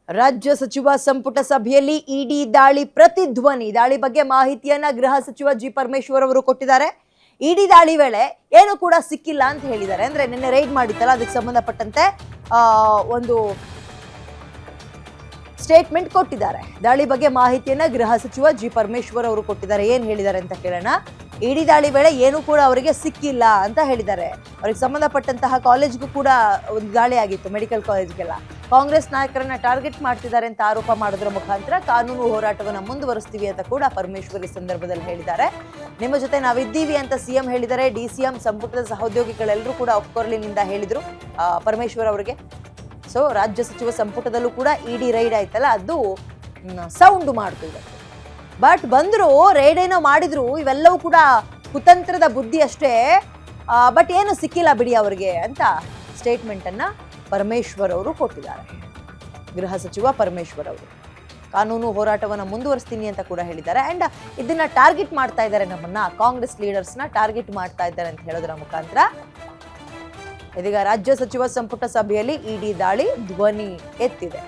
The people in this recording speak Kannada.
ರಾಜ್ಯ ಸಚಿವ ಸಂಪುಟ ಸಭೆಯಲ್ಲಿ ಇಡಿ ದಾಳಿ ಪ್ರತಿಧ್ವನಿ. ದಾಳಿ ಬಗ್ಗೆ ಮಾಹಿತಿಯನ್ನ ಗೃಹ ಸಚಿವ ಜಿ ಪರಮೇಶ್ವರ್ ಅವರು ಕೊಟ್ಟಿದ್ದಾರೆ. ಇಡಿ ದಾಳಿ ವೇಳೆ ಏನು ಕೂಡ ಸಿಕ್ಕಿಲ್ಲ ಅಂತ ಹೇಳಿದ್ದಾರೆ. ಅಂದ್ರೆ ನಿನ್ನೆ ರೈಡ್ ಮಾಡಿತ್ತಲ್ಲ, ಅದಕ್ಕೆ ಸಂಬಂಧಪಟ್ಟಂತೆ ಒಂದು ಸ್ಟೇಟ್ಮೆಂಟ್ ಕೊಟ್ಟಿದ್ದಾರೆ. ದಾಳಿ ಬಗ್ಗೆ ಮಾಹಿತಿಯನ್ನ ಗೃಹ ಸಚಿವ ಜಿ ಪರಮೇಶ್ವರ್ ಅವರು ಕೊಟ್ಟಿದ್ದಾರೆ. ಏನ್ ಹೇಳಿದ್ದಾರೆ ಅಂತ ಕೇಳೋಣ. ಇಡಿ ದಾಳಿ ವೇಳೆ ಏನು ಕೂಡ ಅವರಿಗೆ ಸಿಕ್ಕಿಲ್ಲ ಅಂತ ಹೇಳಿದ್ದಾರೆ. ಅವರಿಗೆ ಸಂಬಂಧಪಟ್ಟಂತಹ ಕಾಲೇಜ್ಗೂ ಕೂಡ ಒಂದು ದಾಳಿ ಆಗಿತ್ತು, ಮೆಡಿಕಲ್ ಕಾಲೇಜ್ಗೆಲ್ಲ. ಕಾಂಗ್ರೆಸ್ ನಾಯಕರನ್ನ ಟಾರ್ಗೆಟ್ ಮಾಡ್ತಿದ್ದಾರೆ ಅಂತ ಆರೋಪ ಮಾಡೋದ್ರ ಮುಖಾಂತರ ಕಾನೂನು ಹೋರಾಟವನ್ನ ಮುಂದುವರಿಸ್ತೀವಿ ಅಂತ ಕೂಡ ಪರಮೇಶ್ವರ್ ಈ ಸಂದರ್ಭದಲ್ಲಿ ಹೇಳಿದ್ದಾರೆ. ನಿಮ್ಮ ಜೊತೆ ನಾವಿದ್ದೀವಿ ಅಂತ ಸಿಎಂ ಹೇಳಿದ್ದಾರೆ. ಡಿಸಿಎಂ ಸಂಪುಟದ ಸಹೋದ್ಯೋಗಿಗಳೆಲ್ಲರೂ ಕೂಡ ಒಪ್ಕೊರ್ಲಿನಿಂದ ಹೇಳಿದ್ರು ಪರಮೇಶ್ವರ್ ಅವರಿಗೆ. ಸೊ ರಾಜ್ಯ ಸಚಿವ ಸಂಪುಟದಲ್ಲೂ ಕೂಡ ಇಡಿ ರೈಡ್ ಆಯ್ತಲ್ಲ, ಅದು ಸೌಂಡ್ ಮಾಡ್ತಿದೆ. ಬಟ್ ಬಂದ್ರು, ರೈಡ್ ಏನೋ ಮಾಡಿದ್ರು, ಇವೆಲ್ಲವೂ ಕೂಡ ಕುತಂತ್ರದ ಬುದ್ಧಿ ಅಷ್ಟೇ. ಬಟ್ ಏನು ಸಿಕ್ಕಿಲ್ಲ ಬಿಡಿ ಅವರಿಗೆ ಅಂತ ಸ್ಟೇಟ್ಮೆಂಟ್ ಅನ್ನ ಪರಮೇಶ್ವರ್ ಅವರು ಕೊಟ್ಟಿದ್ದಾರೆ. ಗೃಹ ಸಚಿವ ಪರಮೇಶ್ವರ್ ಅವರು ಕಾನೂನು ಹೋರಾಟವನ್ನ ಮುಂದುವರಿಸ್ತೀನಿ ಅಂತ ಕೂಡ ಹೇಳಿದ್ದಾರೆ. ಅಂಡ್ ಇದನ್ನ ಟಾರ್ಗೆಟ್ ಮಾಡ್ತಾ ಇದ್ದಾರೆ, ನಮ್ಮನ್ನ ಕಾಂಗ್ರೆಸ್ ಲೀಡರ್ಸ್ನ ಟಾರ್ಗೆಟ್ ಮಾಡ್ತಾ ಇದ್ದಾರೆ ಅಂತ ಹೇಳೋದ್ರ ಮುಖಾಂತರ ಇದೀಗ ರಾಜ್ಯ ಸಚಿವ ಸಂಪುಟ ಸಭೆಯಲ್ಲಿ ಇಡಿ ದಾಳಿ ಧ್ವನಿ ಎತ್ತಿದೆ.